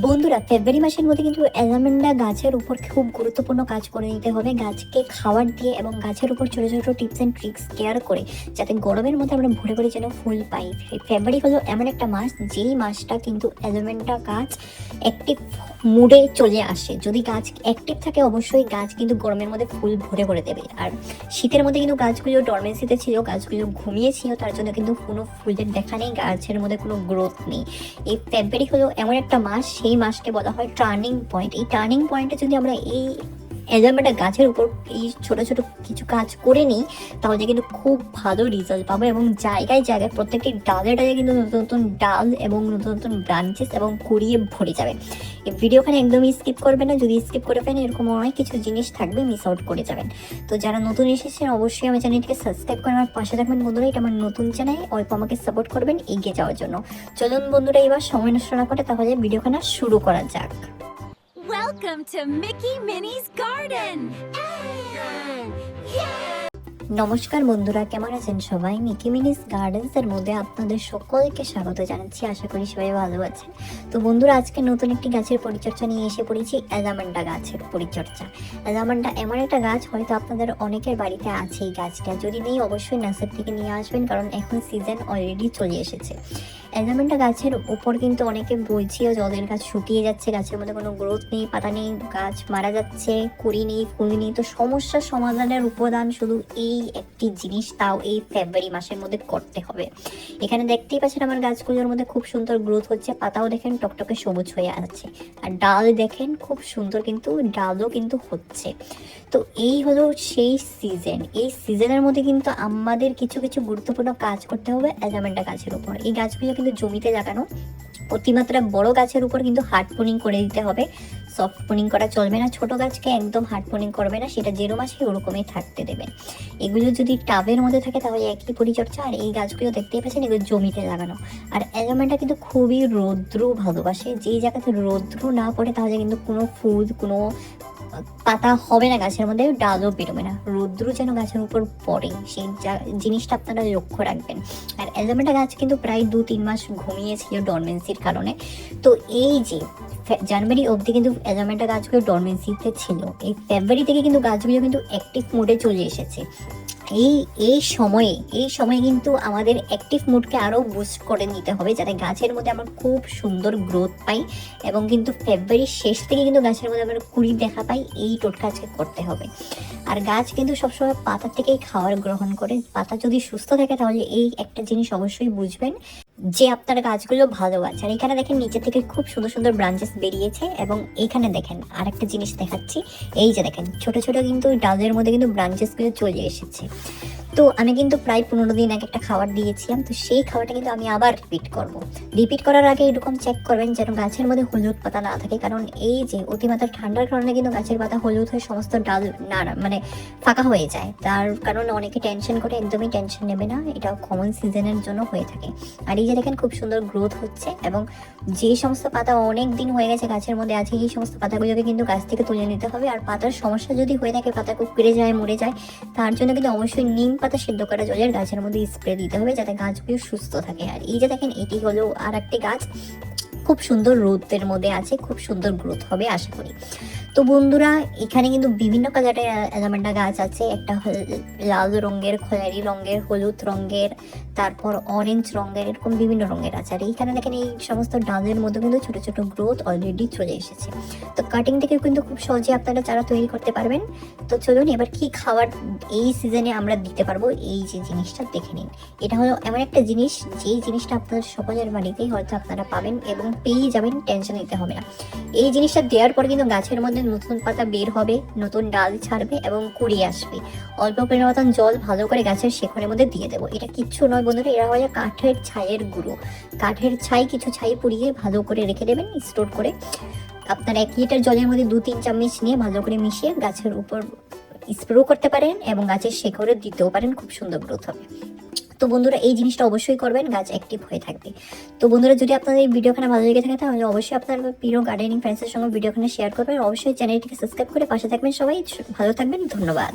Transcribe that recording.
বন্ধুরা, ফেব্রুয়ারি মাসের মধ্যে কিন্তু অ্যালামেন্ডা গাছের উপর খুব গুরুত্বপূর্ণ কাজ করে দিতে হবে, গাছকে খাবার দিয়ে এবং গাছের উপর ছোটো ছোটো টিপস অ্যান্ড ট্রিক্স কেয়ার করে, যাতে গরমের মধ্যে আমরা ভরে ভরে যেন ফুল পাই। ফেব্রুয়ারি হলো এমন একটা মাস, যেই মাসটা কিন্তু অ্যালামেন্ডা গাছ অ্যাক্টিভ মুডে চলে আসে। যদি গাছ অ্যাক্টিভ থাকে অবশ্যই গাছ কিন্তু গরমের মধ্যে ফুল ভরে ভরে দেবে। আর শীতের মধ্যে কিন্তু গাছগুলো ডরমেন্সিতে ছিল, গাছগুলো ঘুমিয়েছিল, তার জন্য কিন্তু কোনো ফুলের দেখা নেই, গাছের মধ্যে কোনো গ্রোথ নেই। এই ফেব্রুয়ারি হলো এমন একটা মাস, সেই মাসকে বলা হয় টার্নিং পয়েন্ট। এই টার্নিং পয়েন্টে যদি আমরা এই অ্যালামেন্ডা গাছের উপর এই ছোট ছোট কিছু কাজ করে নিই, তাহলে কিন্তু খুব ভালো রেজাল্ট পাবো এবং জায়গায় জায়গায় প্রত্যেকটি ডালে ডালে কিন্তু নতুন নতুন ডাল এবং নতুন নতুন ব্রাঞ্চেস এবং কুড়িয়ে ভরে যাবে। এই ভিডিওখানে একদমই স্কিপ করবেন না, যদি স্কিপ করে ফেলেন এরকম অনেক কিছু জিনিস থাকবে, মিস আউট করে যাবেন। তো যারা নতুন এসেছেন অবশ্যই আমার চ্যানেলটিকে সাবস্ক্রাইব করে আমার পাশে থাকবেন। বন্ধুরা, এটা আমার নতুন চ্যানেল, অল্প আমাকে সাপোর্ট করবেন এগিয়ে যাওয়ার জন্য। চলুন বন্ধুরা, এবার সময় নষ্ট না করে তাহলে ভিডিওখানা শুরু করা যাক। Welcome to Mickey Minnie's Garden! নমস্কার বন্ধুরা, কেমন আছেন সবাই? মিকি মিনিস গার্ডেন্স এর মধ্যে আপনাদের সকলকে স্বাগত জানাচ্ছি। আশা করি সবাই ভালো আছেন। তো বন্ধুরা, আজকে নতুন একটি গাছের পরিচর্যা নিয়ে এসে পড়েছি, অ্যালামান্ডা গাছের পরিচর্যা। অ্যালামান্ডা এমন একটা গাছ, হয়তো আপনাদের অনেকের বাড়িতে আছে এই গাছটা, যদি নেই অবশ্যই নার্সারি থেকে নিয়ে আসবেন, কারণ এখন সিজন অলরেডি চলে এসেছে। অ্যালামান্ডা গাছের উপর কিন্তু অনেকে বলছিও জলের গাছ শুকিয়ে যাচ্ছে, গাছের মধ্যে কোনো গ্রোথ নেই, পাতা নেই, গাছ মারা যাচ্ছে, কুড়ি নেই, ফুল নেই। তো সমস্যার সমাধানের উপাদান শুধু এই একটি জিনিস, তাও এই ফেব্রুয়ারি মাসের মধ্যে করতে হবে। এখানে দেখতেই পাচ্ছেন আমার গাছগুলোর মধ্যে খুব সুন্দর গ্রোথ হচ্ছে, পাতাও দেখেন টকটকে সবুজ হয়ে আছে, আর ডাল দেখেন খুব সুন্দর, কিন্তু ডালও কিন্তু হচ্ছে। তো এই হলো সেই সিজন। এই সিজনের মধ্যে কিন্তু আমাদের কিছু কিছু গুরুত্বপূর্ণ কাজ করতে হবে অ্যালামান্ডা গাছের উপর। এই গাছগুলো কিন্তু জমিতে লাগানো, অতিমাত্রা বড় গাছের উপর কিন্তু হার্ড প্রুনিং করে দিতে হবে, সফট প্রুনিং করা চলবে না। ছোট গাছকে একদম হার্ড প্রুনিং করবে না, সেটা যেরকম আছে ওরকমই থাকতে দেবেন। এগুলো যদি টাবের মধ্যে থাকে তাহলে একই পরিচর্যা। আর এই গাছগুলো দেখতেই পাচ্ছেন, এগুলো জমিতে লাগানো। আর অ্যালামান্ডা কিন্তু খুবই রৌদ্র ভালোবাসে, যেই জায়গাতে রৌদ্র না পড়ে তাহলে কিন্তু কোনো ফুল, কোনো পাতা হবে না গাছের মধ্যে, ডালও বেরোবে না। রৌদ্র যেন গাছের উপর পড়ে, সেই জিনিসটা আপনারা লক্ষ্য রাখবেন। আর অ্যালামান্ডা গাছ কিন্তু প্রায় 2-3 মাস ঘুমিয়েছিল ডরমেন্সির কারণে। তো এই যে জানুয়ারি অবধি কিন্তু অ্যালামান্ডা গাছগুলো ডরমেন্সিতে ছিল, এই ফেব্রুয়ারি থেকে কিন্তু গাছগুলো কিন্তু অ্যাক্টিভ মোডে চলে এসেছে। এই সময়ে কিন্তু আমাদের অ্যাক্টিভ মুডকে আরও বুস্ট করে নিতে হবে, যাতে গাছের মধ্যে আমরা খুব সুন্দর গ্রোথ পাই এবং কিন্তু ফেব্রুয়ারির শেষ থেকে কিন্তু গাছের মধ্যে আমরা কুড়ি দেখা পাই। এই টোটকা আজকে করতে হবে। আর গাছ কিন্তু সবসময় পাতা থেকেই খাবার গ্রহণ করে। পাতা যদি সুস্থ থাকে তাহলে এই একটা জিনিস অবশ্যই বুঝবেন যে আপনার গাছগুলো ভালো আছে। আর এখানে দেখেন নিচে থেকে খুব সুন্দর সুন্দর ব্রাঞ্চেস বেরিয়েছে, এবং এইখানে দেখেন আর একটা জিনিস দেখাচ্ছি। এই যে দেখেন ছোট ছোট কিন্তু ডালের মধ্যে কিন্তু ব্রাঞ্চেসগুলো চলে এসেছে। তো আমি কিন্তু প্রায় 15 দিন আগে একটা খাবার দিয়েছিলাম, তো সেই খাবারটা কিন্তু আমি আবার রিপিট করার আগে এরকম চেক করবেন যেন গাছের মধ্যে হলুদ পাতা না থাকে, কারণ এই যে অতিমাত্রা ঠান্ডার কারণে কিন্তু গাছের পাতা হলুদ হয়ে সমস্ত ডাল না মানে ফাঁকা হয়ে যায়। তার কারণে অনেকে টেনশন করে, একদমই টেনশন নেবে না, এটা কমন সিজনের জন্য হয়ে থাকে। আর এই যে দেখেন খুব সুন্দর গ্রোথ হচ্ছে, এবং যে সমস্ত পাতা অনেক দিন হয়ে গেছে গাছের মধ্যে আছে, এই সমস্ত পাতাগুলোকে কিন্তু গাছ থেকে তুলে নিতে হবে। আর পাতার সমস্যা যদি হয়ে থাকে, পাতা খুব পেরে যায়, মরে যায়, তার জন্য কিন্তু অবশ্যই নিম পাতা সিদ্ধ করা জলের গাছের মধ্যে স্প্রে দিতে হবে, যাতে গাছগুলো সুস্থ থাকে। আর এই যে দেখেন এটি হলো আর একটি গাছ, খুব সুন্দর রোদের মধ্যে আছে, খুব সুন্দর গ্রোথ হবে আশা করি। তো বন্ধুরা, এখানে কিন্তু বিভিন্ন কালারের অ্যালামান্ডা গাছ আছে, একটা লাল রঙের, খয়েরি রঙের, হলুদ রঙের, তারপর অরেঞ্জ রঙের, এরকম বিভিন্ন রঙের আছে। আর এইখানে দেখেন এই সমস্ত ডালের মধ্যে কিন্তু ছোট ছোট গ্রোথ অলরেডি চলে এসেছে। তো কাটিং থেকে কিন্তু খুব সহজে আপনারা চারা তৈরি করতে পারবেন। তো চলুন এবার কি খাবার এই সিজনে আমরা দিতে পারবো, এই যে জিনিসটা দেখে নিন। এটা হলো এমন একটা জিনিস, যেই জিনিসটা আপনাদের সকলের বাড়িতেই হয়তো আপনারা পাবেন এবং পেয়ে যাবেন, টেনশন নিতে হবে না। এই জিনিসটা দেওয়ার পর কিন্তু গাছের মধ্যে নতুন পাতা বের হবে, নতুন ডাল ছাড়বে এবং কুড়ি আসবে। অল্প পরিমাণ জল ভালো করে গাছের শেকড়ের মধ্যে দিয়ে দেবো। এটা কিচ্ছু নয় বন্ধুরা, এরা হয় কাঠের ছাইয়ের গুঁড়ো। কাঠের ছাই কিছু ছাই পুড়িয়ে ভালো করে রেখে দেবেন স্টোর করে। আপনার 1 লিটার জলের মধ্যে 2-3 চামচ নিয়ে ভালো করে মিশিয়ে গাছের উপর স্প্রে করতে পারেন এবং গাছের শেকড়ে দিতেও পারেন, খুব সুন্দর গ্রোথ হবে। তো বন্ধুরা, এই জিনিসটা অবশ্যই করবেন, গাছ অ্যাক্টিভ হয়ে থাকবে। তো বন্ধুরা, যদি আপনাদের এই ভিডিওখানে ভালো লেগে থাকে তাহলে অবশ্যই আপনার প্রিয় গার্ডেনিং ফ্রেন্ডসের সঙ্গে ভিডিওখানে শেয়ার করবেন। অবশ্যই চ্যানেলটিকে সাবস্ক্রাইব করে পাশে থাকবেন। সবাই ভালো থাকবেন, ধন্যবাদ।